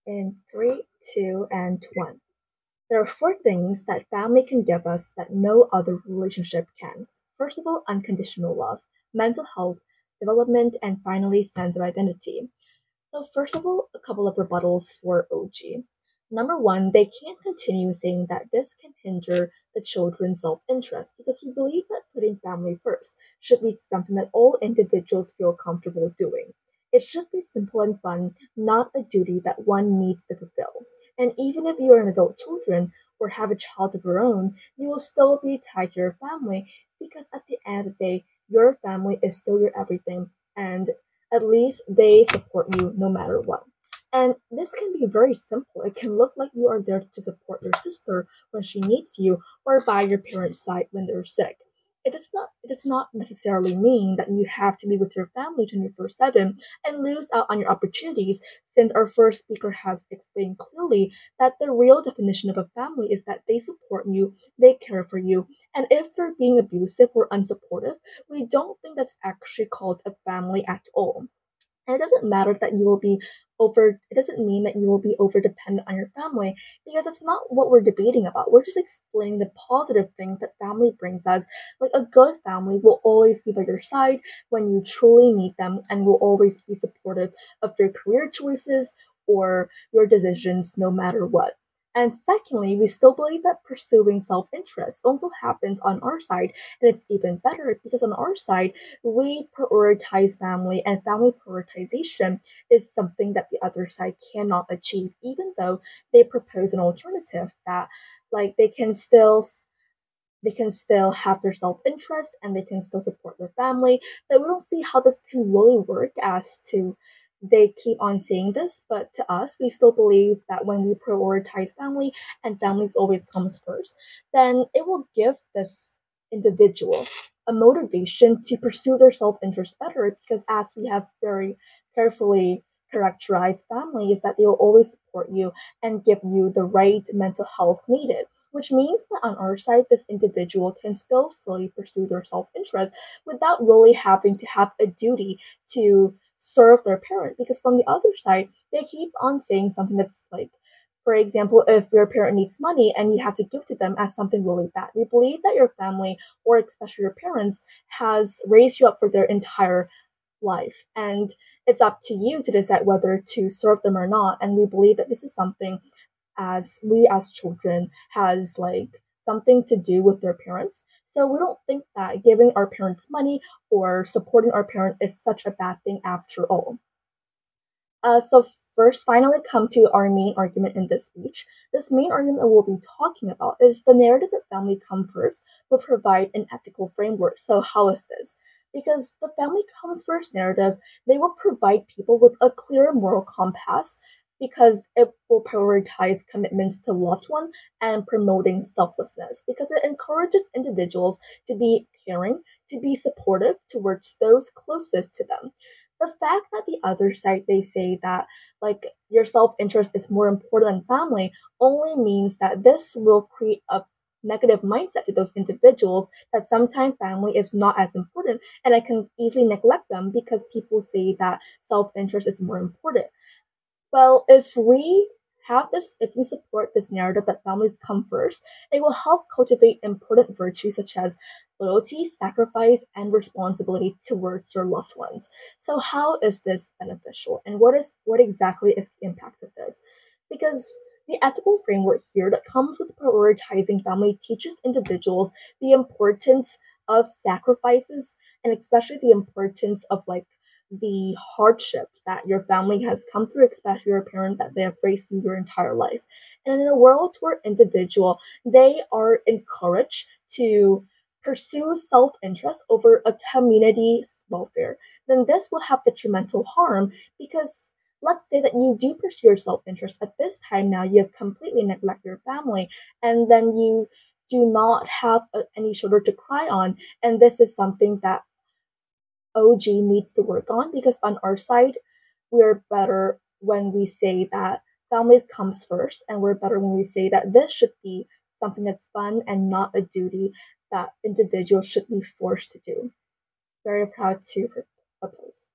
In three, two, and one. There are four things that family can give us that no other relationship can. First of all, unconditional love, mental health, development, and finally, sense of identity. So, first of all, a couple of rebuttals for OG. Number one, they can't continue saying that this can hinder the children's self interest because we believe that putting family first should be something that all individuals feel comfortable doing. It should be simple and fun, not a duty that one needs to fulfill. And even if you are an adult children or have a child of your own, you will still be tied to your family because at the end of the day, your family is still your everything. And at least they support you no matter what. And this can be very simple. It can look like you are there to support your sister when she needs you or by your parents' side when they're sick. It does not necessarily mean that you have to be with your family 24/7 and lose out on your opportunities, since our first speaker has explained clearly that the real definition of a family is that they support you, they care for you, and if they're being abusive or unsupportive, we don't think that's actually called a family at all. And it doesn't matter that you will be it doesn't mean that you will be over dependent on your family because that's not what we're debating about. We're just explaining the positive things that family brings us. Like a good family will always be by your side when you truly need them and will always be supportive of your career choices or your decisions no matter what. And secondly, we still believe that pursuing self interest also happens on our side, and it's even better because on our side, we prioritize family, and family prioritization is something that the other side cannot achieve, even though they propose an alternative that, like, they can still have their self-interest and they can still support their family. But we don't see how this can really work, as to they keep on saying this, but to us we still believe that when we prioritize family and families always comes first, then it will give this individual a motivation to pursue their self-interest better, because as we have very carefully characterized family is that they will always support you and give you the right mental health needed, which means that on our side, this individual can still fully pursue their self interest without really having to have a duty to serve their parent. Because from the other side, they keep on saying something that's like, for example, if your parent needs money and you have to give to them as something really bad. We believe that your family, or especially your parents, has raised you up for their entire life. And it's up to you to decide whether to serve them or not. And we believe that this is something as we as children has like something to do with their parents. So we don't think that giving our parents money or supporting our parent is such a bad thing after all. So first, finally, come to our main argument in this speech. This main argument that we'll be talking about is the narrative that family comes first will provide an ethical framework. So how is this? Because the family comes first narrative, they will provide people with a clear moral compass because it will prioritize commitments to loved one and promoting selflessness because it encourages individuals to be caring, to be supportive towards those closest to them. The fact that the other side they say that like your self-interest is more important than family only means that this will create a negative mindset to those individuals that sometimes family is not as important and I can easily neglect them because people say that self-interest is more important. Well, if we support this narrative that families come first, it will help cultivate important virtues such as loyalty, sacrifice, and responsibility towards your loved ones. So how is this beneficial? And what exactly is the impact of this? Because the ethical framework here that comes with prioritizing family teaches individuals the importance of sacrifices and especially the importance of like the hardships that your family has come through, especially your parent that they have raised you your entire life. And in a world where individual, they are encouraged to pursue self-interest over a community's welfare, then this will have detrimental harm because let's say that you do pursue your self-interest at this time now you have completely neglected your family and then you do not have any shoulder to cry on, and this is something that OG needs to work on because on our side, we're better when we say that families comes first, and we're better when we say that this should be something that's fun and not a duty that individuals should be forced to do. Very proud to oppose.